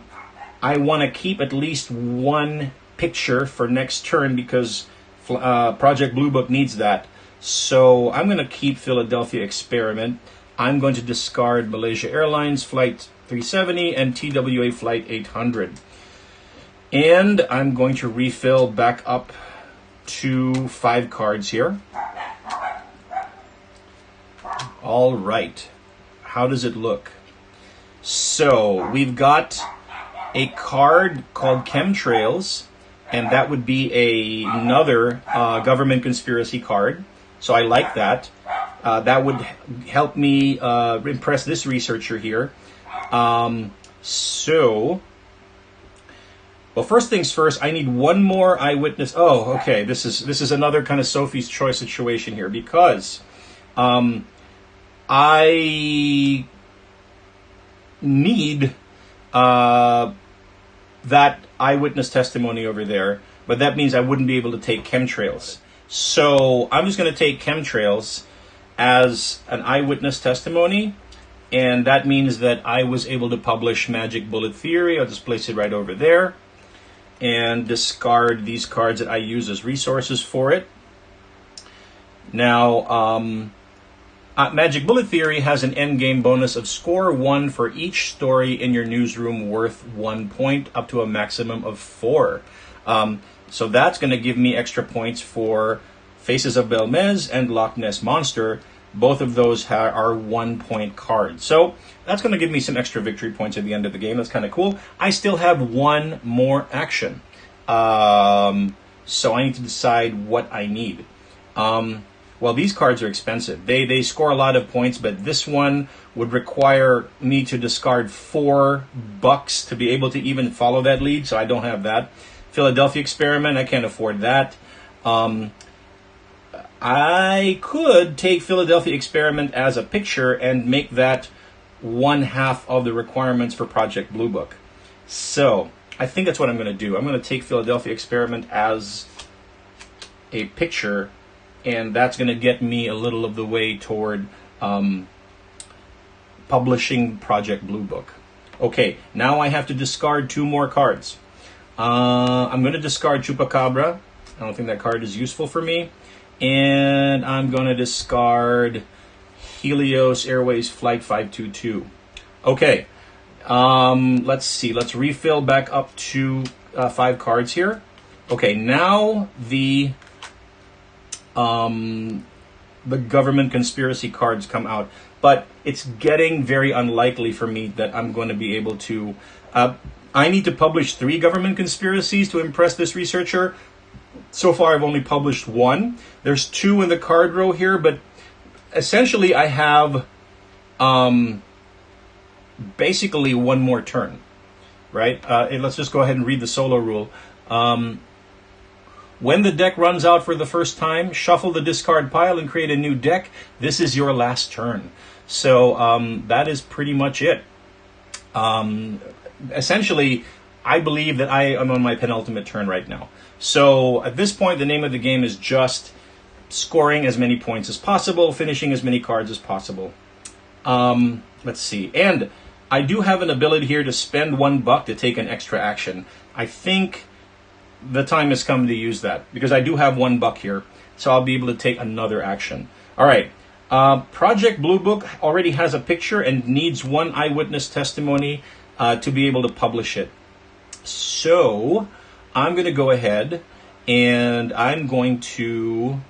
A: want to keep at least one picture for next turn because Project Blue Book needs that. So I'm going to keep Philadelphia Experiment. I'm going to discard Malaysia Airlines Flight 370 and TWA Flight 800. And I'm going to refill back up to 5 cards here. All right. How does it look? So we've got a card called Chemtrails, and that would be another government conspiracy card. So I like that. That would help me impress this researcher here. Well, first things first, I need one more eyewitness. Oh, okay. This is another kind of Sophie's Choice situation here because I need that eyewitness testimony over there, but that means I wouldn't be able to take Chemtrails. So I'm just going to take Chemtrails as an eyewitness testimony, and that means that I was able to publish Magic Bullet Theory. I'll just place it right over there and discard these cards that I use as resources for it. Now, Magic Bullet Theory has an endgame bonus of score 1 for each story in your newsroom worth 1 point, up to a maximum of 4. So that's going to give me extra points for Faces of Belmez and Loch Ness Monster. Both of those are 1 point cards. So that's going to give me some extra victory points at the end of the game. That's kind of cool. I still have one more action. So I need to decide what I need. Well, these cards are expensive. They score a lot of points, but this one would require me to discard $4 to be able to even follow that lead, so I don't have that. Philadelphia Experiment, I can't afford that. I could take Philadelphia Experiment as a picture and make that 1/2 of the requirements for Project Blue Book. So I think that's what I'm going to do. I'm going to take Philadelphia Experiment as a picture, and that's going to get me a little of the way toward publishing Project Blue Book. Okay, now I have to discard 2 more cards. I'm going to discard Chupacabra. I don't think that card is useful for me. And I'm going to discard Helios Airways Flight 522. Okay, let's see. Let's refill back up to 5 cards here. Okay, now the government conspiracy cards come out, but it's getting very unlikely for me that I'm going to be able to. I need to publish 3 government conspiracies to impress this researcher. So far, I've only published 1. There's 2 in the card row here, but essentially I have basically one more turn, right? And let's just go ahead and read the solo rule. When the deck runs out for the first time, shuffle the discard pile and create a new deck. This is your last turn. So that is pretty much it. Essentially, I believe that I am on my penultimate turn right now. So at this point, the name of the game is just scoring as many points as possible, finishing as many cards as possible. Let's see. And I do have an ability here to spend $1 to take an extra action. I think the time has come to use that because I do have $1 here. So I'll be able to take another action. All right. Project Blue Book already has a picture and needs one eyewitness testimony to be able to publish it. So I'm going to go ahead and I'm going to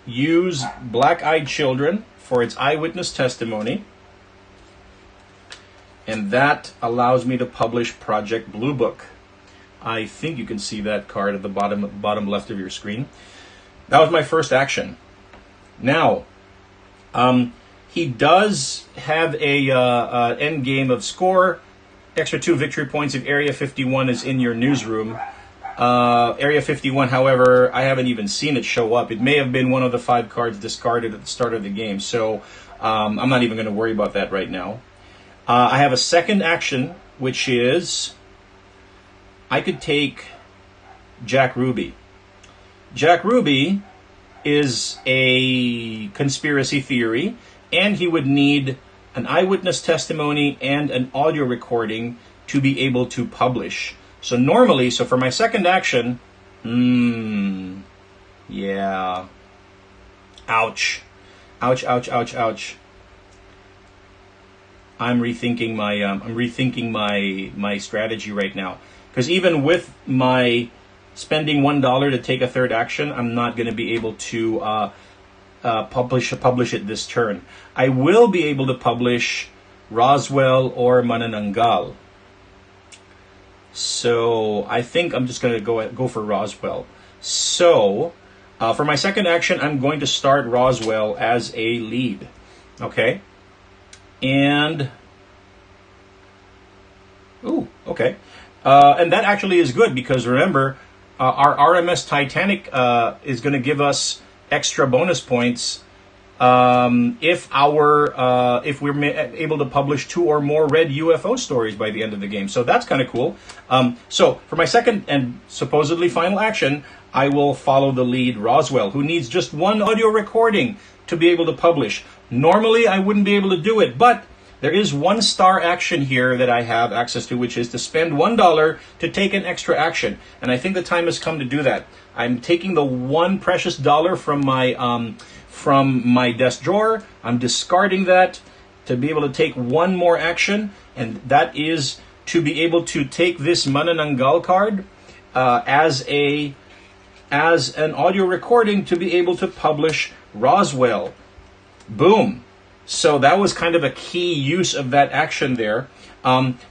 A: use Black-Eyed Children for its eyewitness testimony. And that allows me to publish Project Blue Book. I think you can see that card at the bottom left of your screen. That was my first action. Now, he does have a end game of score. Extra 2 victory points if Area 51 is in your newsroom. Area 51, however, I haven't even seen it show up. It may have been one of the 5 cards discarded at the start of the game. So I'm not even going to worry about that right now. I have a second action, which is I could take Jack Ruby. Jack Ruby is a conspiracy theory, and he would need an eyewitness testimony and an audio recording to be able to publish. So normally, for my second action, yeah. Ouch. Ouch, ouch, ouch, ouch. I'm rethinking my strategy right now. Because even with my spending $1 to take a third action, I'm not going to be able to publish it this turn. I will be able to publish Roswell or Manananggal. So I think I'm just going to go for Roswell. So for my second action, I'm going to start Roswell as a lead. Okay. And okay. And that actually is good because remember, our RMS Titanic is going to give us extra bonus points if we're able to publish 2 or more red UFO stories by the end of the game. So that's kind of cool. So for my second and supposedly final action, I will follow the lead Roswell, who needs just one audio recording to be able to publish. Normally, I wouldn't be able to do it, but there is 1-star action here that I have access to, which is to spend $1 to take an extra action. And I think the time has come to do that. I'm taking the one precious dollar from my desk drawer. I'm discarding that to be able to take one more action, and that is to be able to take this Manananggal card as an audio recording to be able to publish Roswell. Boom. So that was kind of a key use of that action there,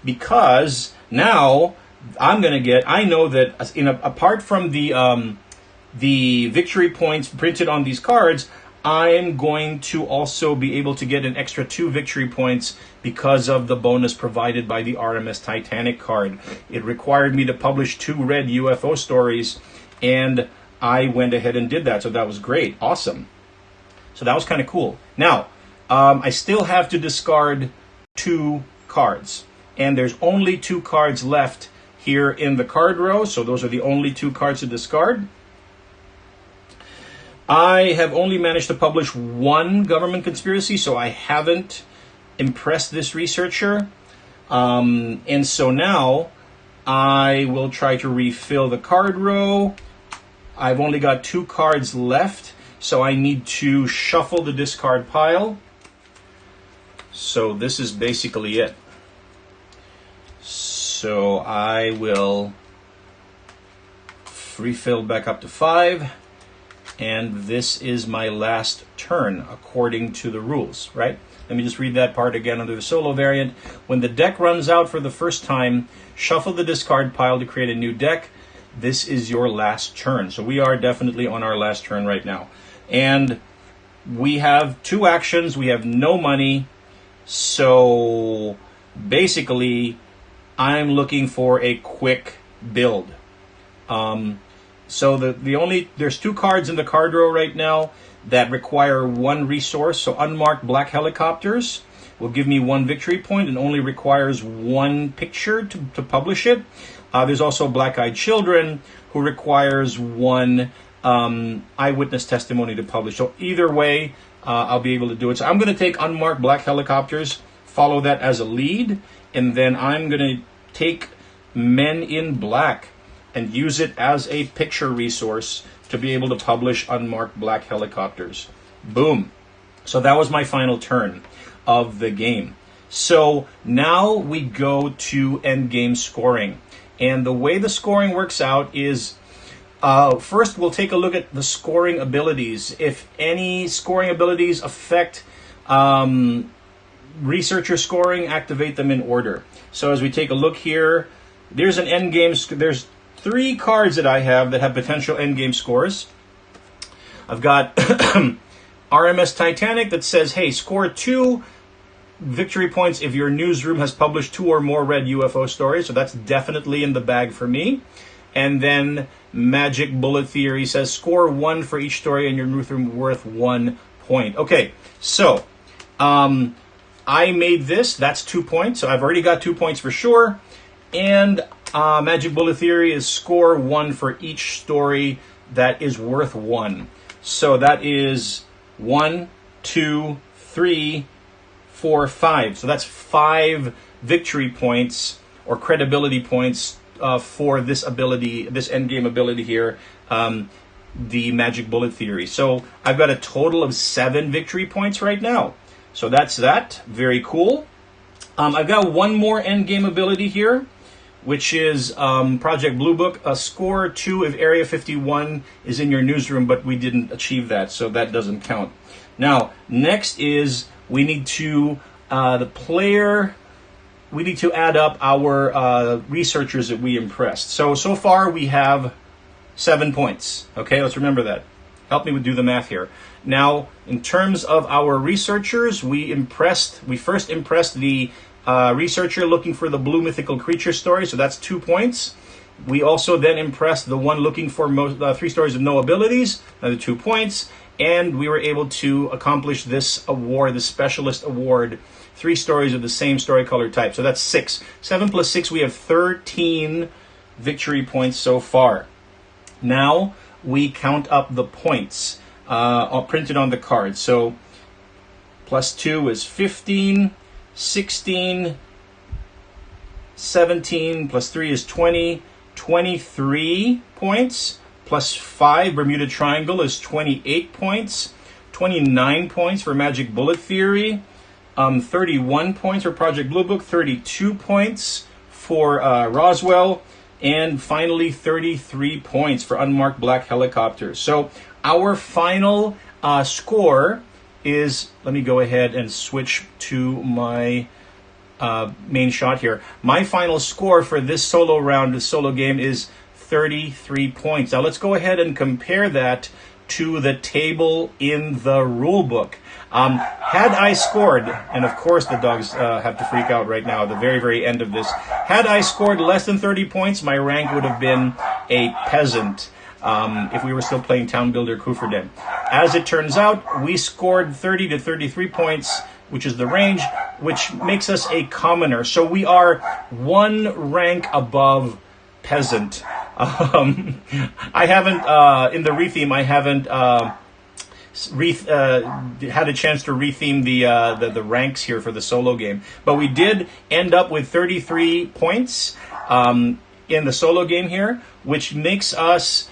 A: because now I'm going to get, I know that apart from the victory points printed on these cards, I'm going to also be able to get an extra 2 victory points because of the bonus provided by the RMS Titanic card. It required me to publish 2 red UFO stories, and I went ahead and did that. So that was great. Awesome. So that was kind of cool. Now, I still have to discard 2 cards. And there's only 2 cards left here in the card row. So those are the only 2 cards to discard. I have only managed to publish 1 government conspiracy, so I haven't impressed this researcher. And so now I will try to refill the card row. I've only got 2 cards left, so I need to shuffle the discard pile. So this is basically it. So I will refill back up to 5. And this is my last turn according to the rules, right? Let me just read that part again under the solo variant. When the deck runs out for the first time, shuffle the discard pile to create a new deck. This is your last turn. So we are definitely on our last turn right now. And we have two actions. We have no money. So basically, I'm looking for a quick build. So there's two cards in the card row right now that require one resource. So unmarked black helicopters will give me one victory point and only requires one picture to publish it. There's also black-eyed children who requires one eyewitness testimony to publish. So either way, I'll be able to do it. So I'm going to take unmarked black helicopters, follow that as a lead, and then I'm going to take Men in Black and use it as a picture resource to be able to publish unmarked black helicopters. Boom. So that was my final turn of the game. So now we go to end game scoring. And the way the scoring works out is, first we'll take a look at the scoring abilities. If any scoring abilities affect researcher scoring, activate them in order. So as we take a look here, there's an end game. There's 3 cards that I have that have potential end game scores. I've got RMS Titanic that says, hey, score 2 victory points if your newsroom has published 2 or more red UFO stories. So that's definitely in the bag for me. And then Magic Bullet Theory says score 1 for each story in your newsroom worth 1 point. Okay, so I made this. That's 2 points. So I've already got 2 points for sure. And Magic Bullet Theory is score 1 for each story that is worth 1. So that is 1, 2, 3, 4, 5. So that's 5 victory points or credibility points for this ability, this endgame ability here, the Magic Bullet Theory. So I've got a total of 7 victory points right now. So that's that. Very cool. I've got one more endgame ability here, which is Project Blue Book, a score 2 if Area 51 is in your newsroom, but we didn't achieve that, so that doesn't count. Now, next is we need to, we need to add up our researchers that we impressed. So far we have 7 points. Okay, let's remember that. Help me do the math here. Now, in terms of our researchers, we first impressed the researcher looking for the blue mythical creature story, so that's 2 points. We also then impressed the one looking for 3 stories of no abilities, another 2 points, and we were able to accomplish this award, the specialist award, 3 stories of the same story color type. So that's 6. 7 plus 6, we have 13 victory points so far. Now we count up the points printed on the card. So plus 2 is 15. 16, 17, plus 3 is 20, 23 points, plus 5, Bermuda Triangle is 28 points, 29 points for Magic Bullet Theory, 31 points for Project Blue Book, 32 points for Roswell, and finally 33 points for Unmarked Black Helicopters. So our final score is, let me go ahead and switch to my main shot here. My final score for this solo round, this solo game, is 33 points. Now let's go ahead and compare that to the table in the rule book. Had I scored, and of course the dogs have to freak out right now at the very, very end of this. Had I scored less than 30 points, my rank would have been a peasant. If we were still playing Town Builder Kuferdin. As it turns out, we scored 30 to 33 points, which is the range, which makes us a commoner. So we are 1 rank above peasant. I haven't, in the retheme, I haven't had a chance to retheme the ranks here for the solo game. But we did end up with 33 points in the solo game here, which makes us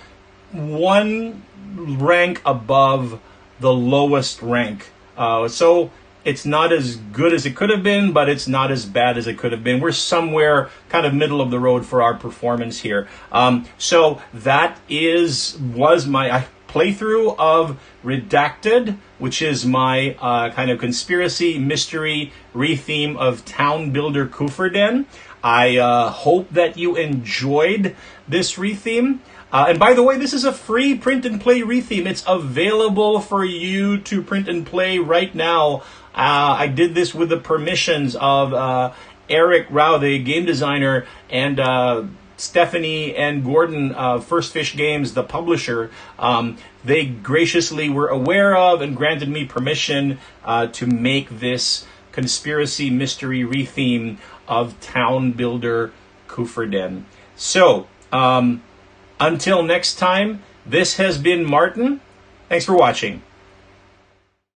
A: 1 rank above the lowest rank. So it's not as good as it could have been, but it's not as bad as it could have been. We're somewhere kind of middle of the road for our performance here. So that was my playthrough of Redacted, which is my kind of conspiracy mystery retheme of Town Builder Kuferdin. I hope that you enjoyed this retheme. And by the way, this is a free print and play retheme. It's available for you to print and play right now. I did this with the permissions of Eric Rao, the game designer, and Stephanie and Gordon, First Fish Games, the publisher. They graciously were aware of and granted me permission to make this conspiracy mystery retheme of Town Builder Kufrden. So, until next time, this has been Martin. Thanks for watching.